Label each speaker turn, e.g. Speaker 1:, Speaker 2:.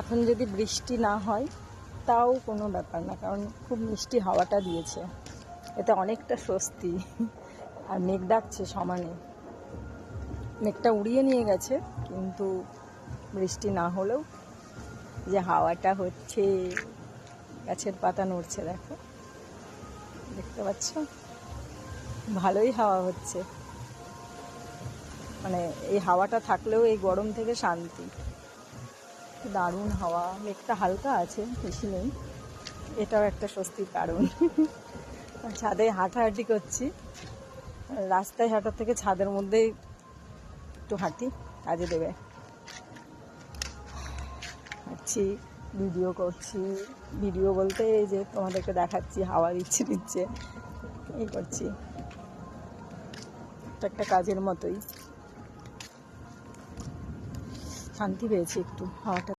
Speaker 1: এখন যদি বৃষ্টি না হয় তাও কোনো ব্যাপার না, কারণ খুব মিষ্টি হাওয়াটা দিয়েছে, এতে অনেকটা স্বস্তি। আর মেঘ ডাকছে সমানে, মেঘটা উড়িয়ে নিয়ে গেছে, কিন্তু বৃষ্টি না হলেও যে হাওয়াটা হচ্ছে, গাছের পাতা নড়ছে, দেখো, দেখতে পাচ্ছ, ভালোই হাওয়া হচ্ছে। মানে এই হাওয়াটা থাকলেও এই গরম থেকে শান্তি, দারুণ হাওয়া। মেঘটা হালকা আছে, বেশি নেই, এটাও একটা স্বস্তির কারণ। ছাদে হাঁটাহাঁটি করছি, রাস্তায় হাঁটার থেকে ছাদের মধ্যেই একটু হাঁটি, কাজে দেবে। হাঁটছি, ভিডিও করছি, ভিডিও বলতে এই যে তোমাদেরকে দেখাচ্ছি, হাওয়া দিচ্ছে এই করছি, একটা কাজের মতোই। শান্তি পেয়েছি একটু হাওয়াটা